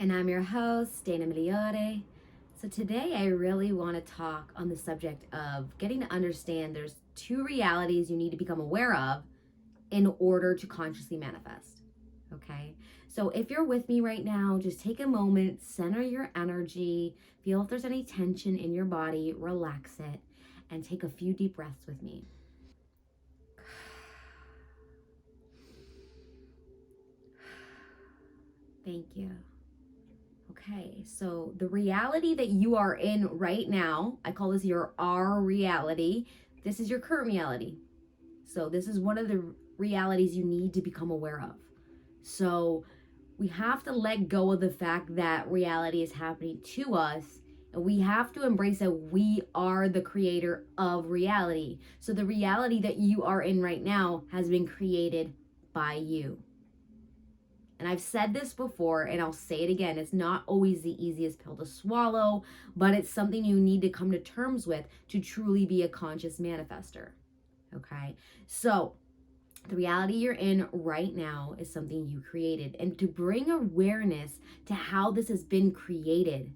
And I'm your host, Dana Migliore. So today I really want to talk on the subject of getting to understand there's two realities you need to become aware of in order to consciously manifest. Okay? So if you're with me right now, just take a moment, center your energy, feel if there's any tension in your body, relax it, and take a few deep breaths with me. Thank you. Okay, so the reality that you are in right now, I call this your R reality. This is your current reality. So this is one of the realities you need to become aware of. So we have to let go of the fact that reality is happening to us, and we have to embrace that we are the creator of reality. So the reality that you are in right now has been created by you. And I've said this before, and I'll say it again. It's not always the easiest pill to swallow, but it's something you need to come to terms with to truly be a conscious manifester. Okay? So, the reality you're in right now is something you created. And to bring awareness to how this has been created,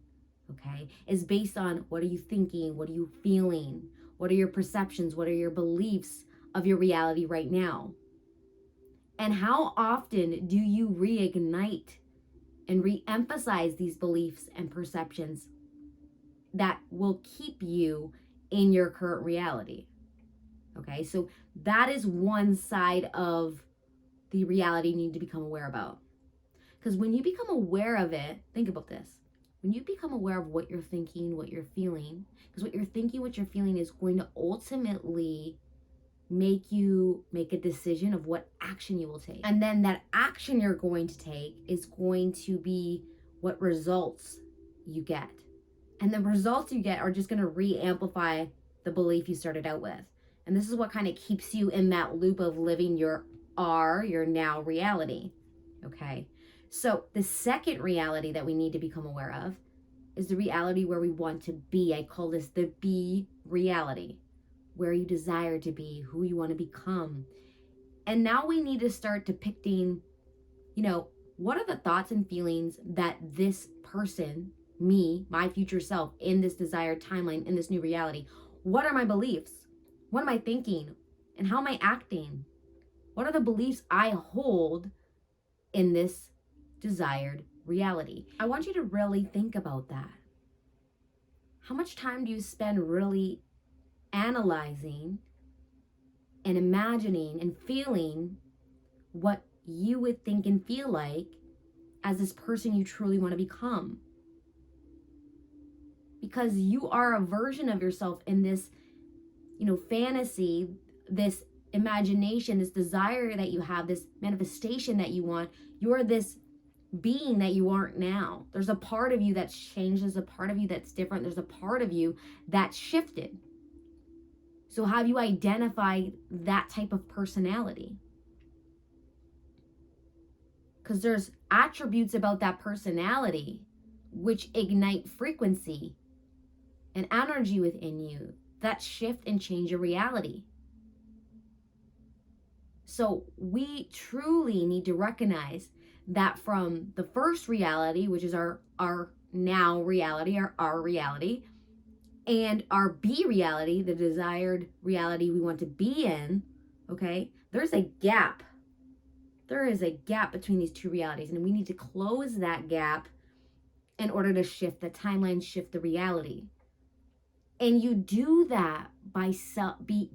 okay, is based on what are you thinking? What are you feeling? What are your perceptions? What are your beliefs of your reality right now? And how often do you reignite and re-emphasize these beliefs and perceptions that will keep you in your current reality? Okay, so that is one side of the reality you need to become aware about. Because when you become aware of it, think about this. When you become aware of what you're thinking, what you're feeling, because what you're thinking, what you're feeling is going to ultimately make you make a decision of what action you will take. And then that action you're going to take is going to be what results you get. And the results you get are just going to re-amplify the belief you started out with. And this is what kind of keeps you in that loop of living your now reality. Okay? So the second reality that we need to become aware of is the reality where we want to be. I call this the be reality. Where you desire to be, who you want to become. And now we need to start depicting, what are the thoughts and feelings that this person, me, my future self, in this desired timeline, in this new reality, what are my beliefs? What am I thinking? And how am I acting? What are the beliefs I hold in this desired reality? I want you to really think about that. How much time do you spend really analyzing and imagining and feeling what you would think and feel like as this person you truly want to become? Because you are a version of yourself in this, fantasy, this imagination, this desire that you have, this manifestation that you want. You're this being that you aren't now. There's a part of you that's changed. There's a part of you that's different. There's a part of you that's shifted. So have you identified that type of personality? Because there's attributes about that personality which ignite frequency and energy within you that shift and change your reality. So we truly need to recognize that from the first reality, which is our now reality, our reality, and our B reality, the desired reality we want to be in, okay, there's a gap. There is a gap between these two realities, and we need to close that gap in order to shift the timeline, shift the reality. And you do that by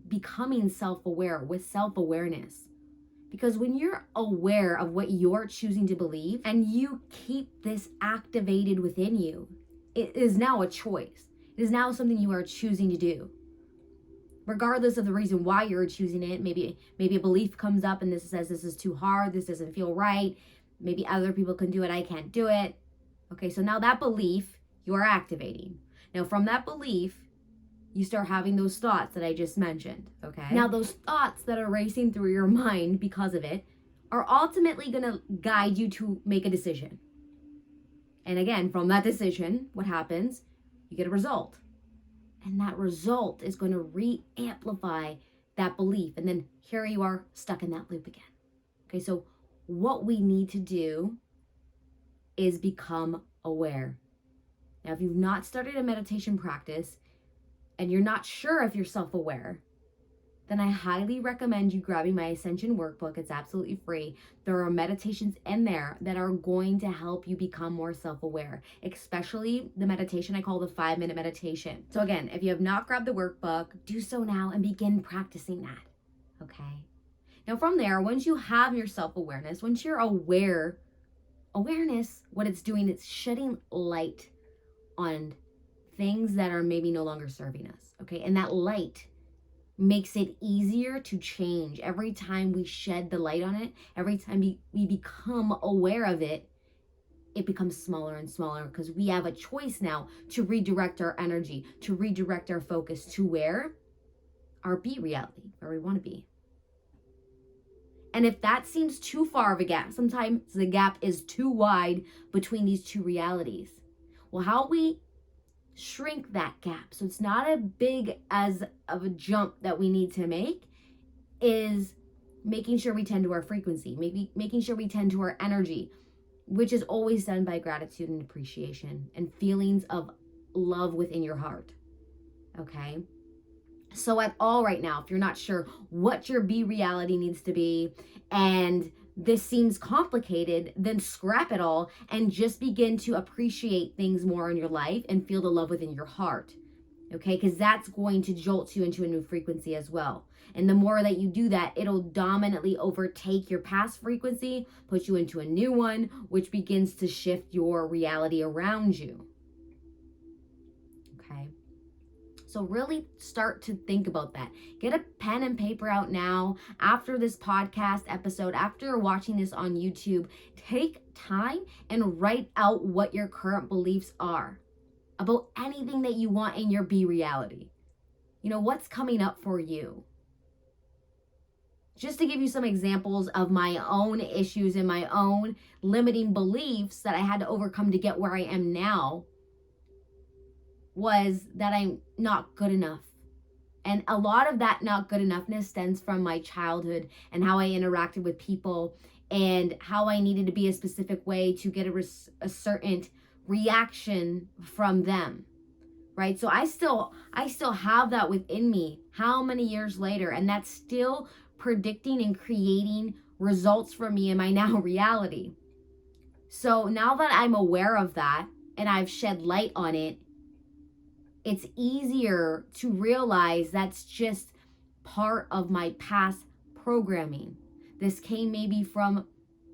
becoming self-aware, with self-awareness. Because when you're aware of what you're choosing to believe and you keep this activated within you, it is now a choice. It is now something you are choosing to do. Regardless of the reason why you're choosing it, maybe a belief comes up and this says this is too hard, this doesn't feel right, maybe other people can do it, I can't do it. Okay, so now that belief you are activating. Now from that belief, you start having those thoughts that I just mentioned, okay? Now those thoughts that are racing through your mind because of it are ultimately going to guide you to make a decision. And again, from that decision, what happens? You get a result. And that result is going to re-amplify that belief. And then here you are stuck in that loop again. Okay, so what we need to do is become aware. Now, if you've not started a meditation practice and you're not sure if you're self-aware, then I highly recommend you grabbing my Ascension Workbook. It's absolutely free. There are meditations in there that are going to help you become more self-aware, especially the meditation I call the 5-minute meditation. So again, if you have not grabbed the workbook, do so now and begin practicing that, okay? Now from there, once you have your self-awareness, once you're aware, awareness, what it's doing, it's shedding light on things that are maybe no longer serving us, okay? And that light makes it easier to change. Every time we shed the light on it, every time we become aware of it, it becomes smaller and smaller because we have a choice now to redirect our energy, to redirect our focus to where? Our be reality, where we want to be. And if that seems too far of a gap, sometimes the gap is too wide between these two realities. Well, how we shrink that gap so it's not as big as of a jump that we need to make is making sure we tend to our frequency, maybe making sure we tend to our energy, which is always done by gratitude and appreciation and feelings of love within your heart. Okay? So at all right now, if you're not sure what your be reality needs to be and this seems complicated, then scrap it all and just begin to appreciate things more in your life and feel the love within your heart. Okay, because that's going to jolt you into a new frequency as well. And the more that you do that, it'll dominantly overtake your past frequency, put you into a new one, which begins to shift your reality around you. Okay. So really start to think about that. Get a pen and paper out now. After this podcast episode, after you're watching this on YouTube, take time and write out what your current beliefs are about anything that you want in your be reality. You know, what's coming up for you? Just to give you some examples of my own issues and my own limiting beliefs that I had to overcome to get where I am now, was that I'm not good enough. And a lot of that not good enoughness stems from my childhood and how I interacted with people and how I needed to be a specific way to get a certain reaction from them, right? So I still have that within me how many years later, and that's still predicting and creating results for me in my now reality. So now that I'm aware of that and I've shed light on it, it's easier to realize that's just part of my past programming. This came maybe from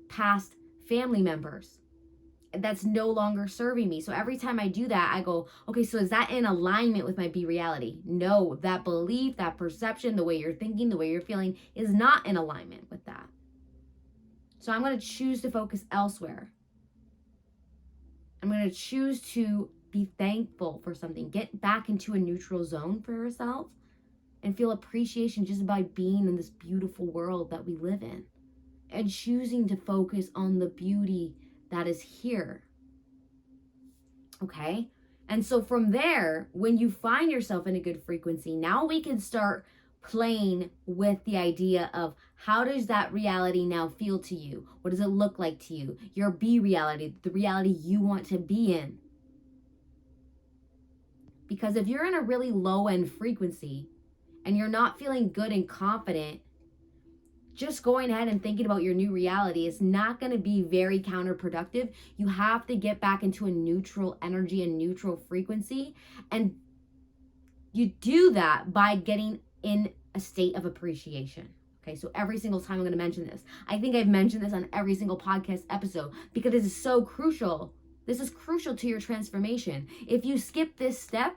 past family members that's no longer serving me. So every time I do that, I go, okay, so is that in alignment with my be reality? No, that belief, that perception, the way you're thinking, the way you're feeling is not in alignment with that. So I'm going to choose to focus elsewhere. I'm going to choose to be thankful for something. Get back into a neutral zone for yourself and feel appreciation just by being in this beautiful world that we live in. And choosing to focus on the beauty that is here. Okay? And so from there, when you find yourself in a good frequency, now we can start playing with the idea of how does that reality now feel to you? What does it look like to you? Your be reality, the reality you want to be in. Because if you're in a really low end frequency and you're not feeling good and confident, just going ahead and thinking about your new reality is not going to be very counterproductive. You have to get back into a neutral energy and neutral frequency. And you do that by getting in a state of appreciation. Okay, so every single time I'm going to mention this. I think I've mentioned this on every single podcast episode because this is so crucial. This is crucial to your transformation. If you skip this step,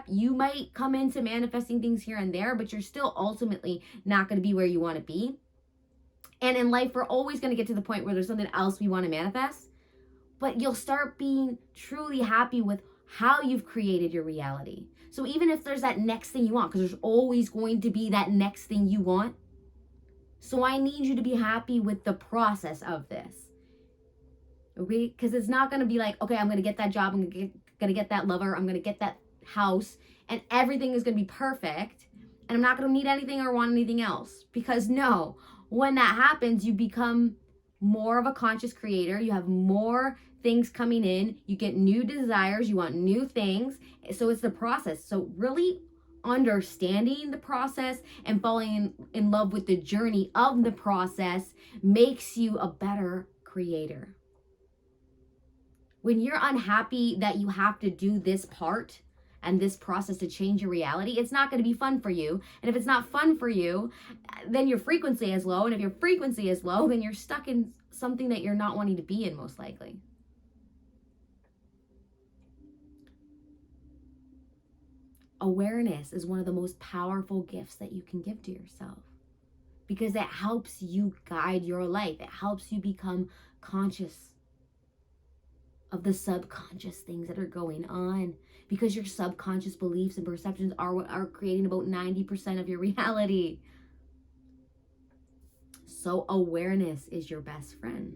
you might come into manifesting things here and there, but you're still ultimately not going to be where you want to be. And in life, we're always going to get to the point where there's something else we want to manifest, but you'll start being truly happy with how you've created your reality. So even if there's that next thing you want, because there's always going to be that next thing you want. So I need you to be happy with the process of this. Okay, because it's not going to be like, okay, I'm going to get that job, I'm going to get that lover, I'm going to get that house, and everything is going to be perfect, and I'm not going to need anything or want anything else. Because no, when that happens, you become more of a conscious creator. You have more things coming in. You get new desires. You want new things. So it's the process. So really understanding the process and falling in love with the journey of the process makes you a better creator. When you're unhappy that you have to do this part and this process to change your reality, it's not going to be fun for you. And if it's not fun for you, then your frequency is low. And if your frequency is low, then you're stuck in something that you're not wanting to be in, most likely. Awareness is one of the most powerful gifts that you can give to yourself, because it helps you guide your life. It helps you become conscious of the subconscious things that are going on, because your subconscious beliefs and perceptions are what are creating about 90% of your reality. So awareness is your best friend.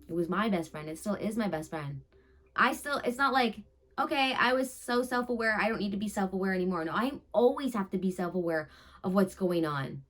It was my best friend. It still is my best friend. It's not like, okay, I was so self-aware, I don't need to be self-aware anymore. No, I always have to be self-aware of what's going on.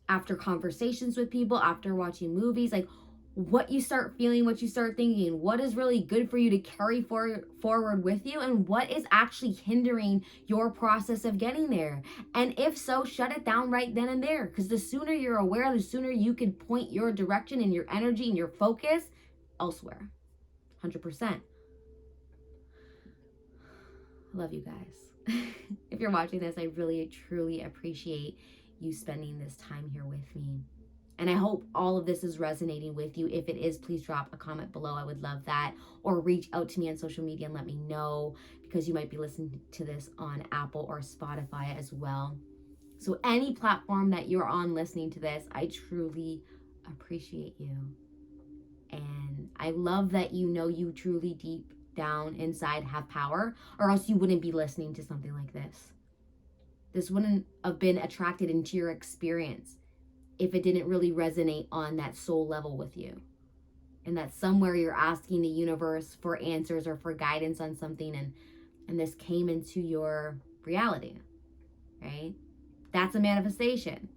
After conversations with people, after watching movies, like what you start feeling, what you start thinking, what is really good for you to carry forward with you, and what is actually hindering your process of getting there. And if so, shut it down right then and there, because the sooner you're aware, the sooner you can point your direction and your energy and your focus elsewhere. 100%. I love you guys. If you're watching this, I really, truly appreciate you spending this time here with me. And I hope all of this is resonating with you. If it is, please drop a comment below. I would love that. Or reach out to me on social media and let me know, because you might be listening to this on Apple or Spotify as well. So any platform that you're on listening to this, I truly appreciate you. And I love that you know you truly deep down inside have power, or else you wouldn't be listening to something like this. This wouldn't have been attracted into your experience if it didn't really resonate on that soul level with you. And that somewhere you're asking the universe for answers or for guidance on something, and this came into your reality, right? That's a manifestation.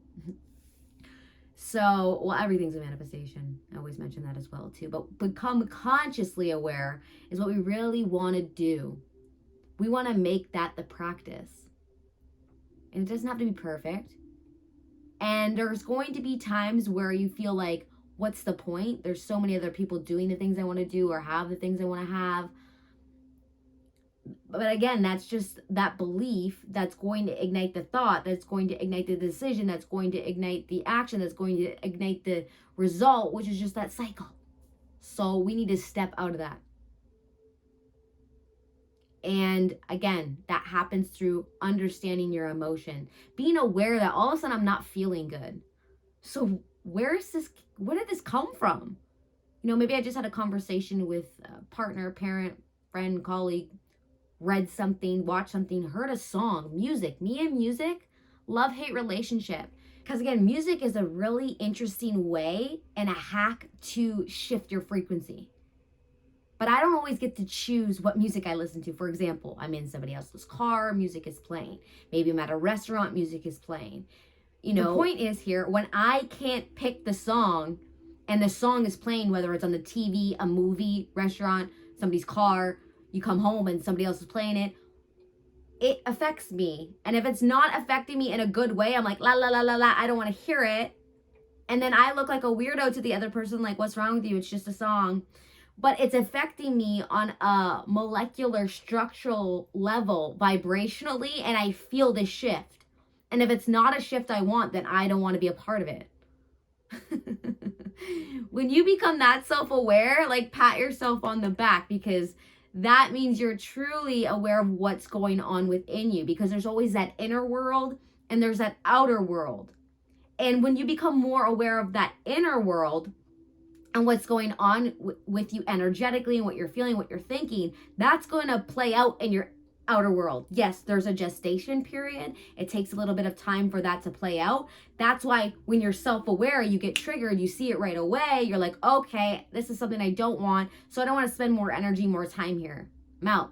So, well, everything's a manifestation. I always mention that as well too. But become consciously aware is what we really want to do. We want to make that the practice. And it doesn't have to be perfect. And there's going to be times where you feel like, what's the point? There's so many other people doing the things I want to do or have the things I want to have. But again, that's just that belief that's going to ignite the thought, that's going to ignite the decision, that's going to ignite the action, that's going to ignite the result, which is just that cycle. So we need to step out of that. And again, that happens through understanding your emotion, being aware that all of a sudden I'm not feeling good. So where did this come from? You know, maybe I just had a conversation with a partner, parent, friend, colleague, read something, watched something, heard a song, music. Me and music, love-hate relationship. Because again, music is a really interesting way and a hack to shift your frequency. But I don't always get to choose what music I listen to. For example, I'm in somebody else's car, music is playing. Maybe I'm at a restaurant, music is playing. You know, the point is here, when I can't pick the song and the song is playing, whether it's on the TV, a movie, restaurant, somebody's car, you come home and somebody else is playing it, it affects me. And if it's not affecting me in a good way, I'm like, la, la, la, la, la, I don't want to hear it. And then I look like a weirdo to the other person, like, what's wrong with you? It's just a song. But it's affecting me on a molecular, structural level, vibrationally, and I feel the shift. And if it's not a shift I want, then I don't want to be a part of it. When you become that self-aware, like, pat yourself on the back, because that means you're truly aware of what's going on within you, because there's always that inner world and there's that outer world. And when you become more aware of that inner world and what's going on with you energetically and what you're feeling, what you're thinking, that's going to play out in your outer world. Yes, there's a gestation period. It takes a little bit of time for that to play out. That's why when you're self-aware, you get triggered, you see it right away. You're like, okay, this is something I don't want. So I don't want to spend more energy, more time here. I'm out.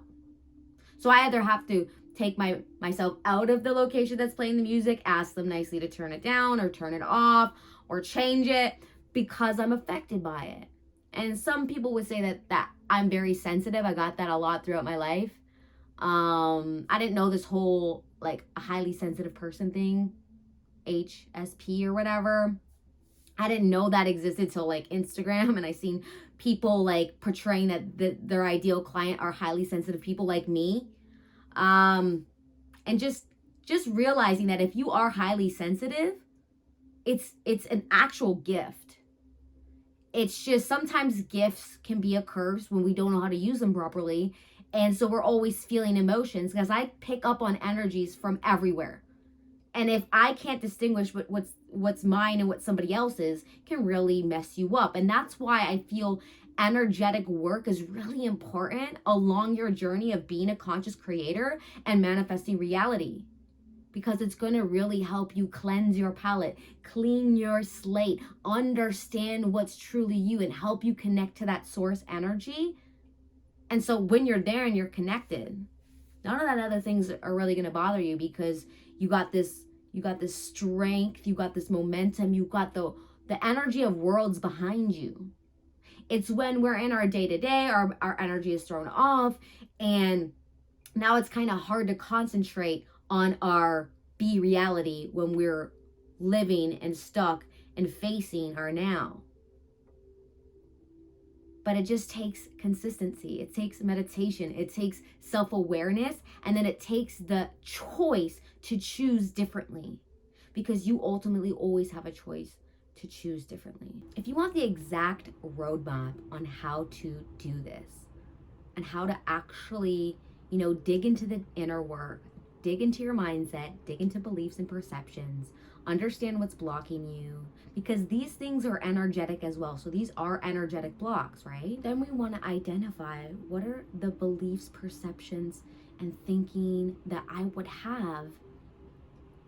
So I either have to take myself out of the location that's playing the music, ask them nicely to turn it down or turn it off or change it. because I'm affected by it. And some people would say that I'm very sensitive. I got that a lot throughout my life. I didn't know this whole like a highly sensitive person thing, HSP or whatever. I didn't know that existed till like Instagram, and I seen people like portraying that their ideal client are highly sensitive people like me. And just realizing that if you are highly sensitive, it's an actual gift. It's just sometimes gifts can be a curse when we don't know how to use them properly. And so we're always feeling emotions, because I pick up on energies from everywhere. And if I can't distinguish what's mine and what somebody else's, can really mess you up. And that's why I feel energetic work is really important along your journey of being a conscious creator and manifesting reality. Because it's going to really help you cleanse your palette, clean your slate, understand what's truly you, and help you connect to that source energy. And so when you're there and you're connected, none of that other things are really going to bother you, because you got this strength, you got this momentum, you got the energy of worlds behind you. It's when we're in our day-to-day, our energy is thrown off, and now it's kind of hard to concentrate on our be reality when we're living and stuck and facing our now. But it just takes consistency. It takes meditation. It takes self-awareness. And then it takes the choice to choose differently. Because you ultimately always have a choice to choose differently. If you want the exact roadmap on how to do this, and how to actually, dig into the inner work, dig into your mindset, dig into beliefs and perceptions, understand what's blocking you, because these things are energetic as well. So these are energetic blocks, right? Then we want to identify what are the beliefs, perceptions, and thinking that I would have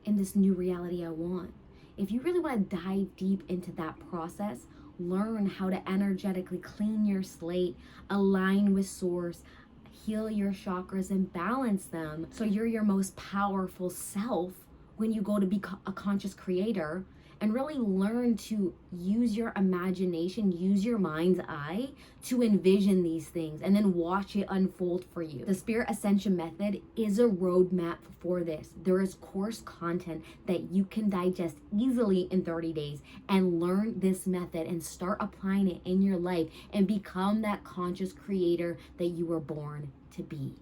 in this new reality I want. If you really want to dive deep into that process, learn how to energetically clean your slate, align with source, heal your chakras and balance them so you're your most powerful self when you go to be a conscious creator, and really learn to use your imagination, use your mind's eye to envision these things and then watch it unfold for you. The Spirit Ascension Method is a roadmap for this. There is course content that you can digest easily in 30 days and learn this method and start applying it in your life and become that conscious creator that you were born to be.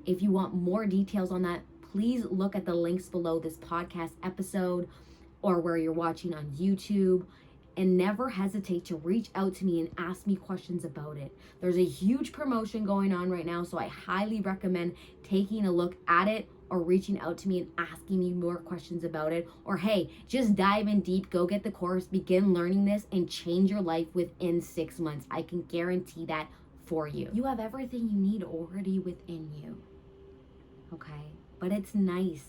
If you want more details on that, please look at the links below this podcast episode or where you're watching on YouTube, and never hesitate to reach out to me and ask me questions about it. There's a huge promotion going on right now, so I highly recommend taking a look at it or reaching out to me and asking me more questions about it. Or hey, just dive in deep, go get the course, begin learning this, and change your life within 6 months. I can guarantee that for you. You have everything you need already within you, okay? But it's nice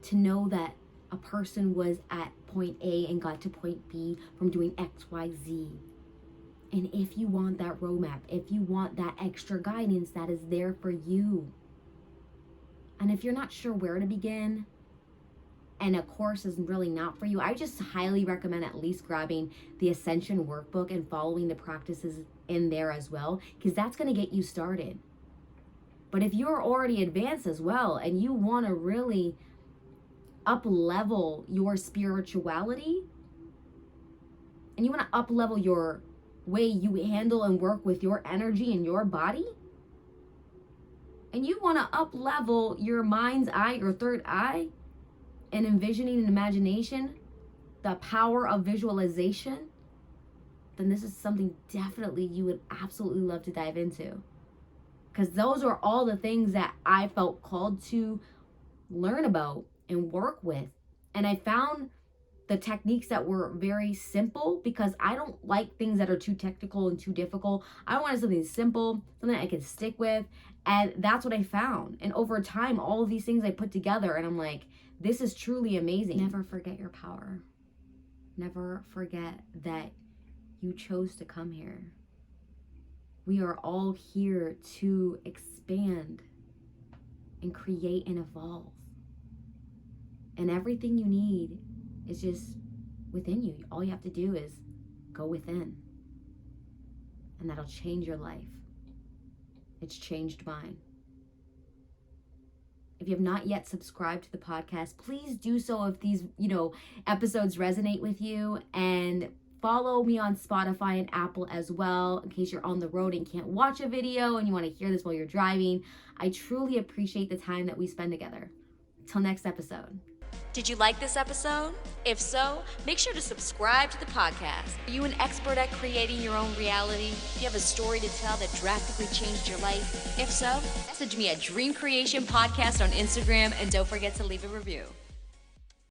to know that a person was at point A and got to point B from doing X, Y, Z. And if you want that roadmap, if you want that extra guidance, that is there for you. And if you're not sure where to begin, and a course is really not for you, I just highly recommend at least grabbing the Ascension Workbook and following the practices in there as well, because that's going to get you started. But if you're already advanced as well and you want to really up-level your spirituality, and you want to up-level your way you handle and work with your energy and your body, and you want to up-level your mind's eye, your third eye, and envisioning and imagination, the power of visualization, then this is something definitely you would absolutely love to dive into. Because those are all the things that I felt called to learn about and work with. And I found the techniques that were very simple, because I don't like things that are too technical and too difficult. I wanted something simple, something I could stick with. And that's what I found. And over time, all of these things I put together, and I'm like, this is truly amazing. Never forget your power. Never forget that you chose to come here. We are all here to expand and create and evolve. And everything you need is just within you. All you have to do is Go within. And that'll change your life. It's changed mine. If you have not yet subscribed to the podcast, please do so if these, episodes resonate with you. And follow me on Spotify and Apple as well, in case you're on the road and can't watch a video and you want to hear this while you're driving. I truly appreciate the time that we spend together. Till next episode. Did you like this episode? If so, make sure to subscribe to the podcast. Are you an expert at creating your own reality? Do you have a story to tell that drastically changed your life? If so, message me at Dream Creation Podcast on Instagram, and don't forget to leave a review.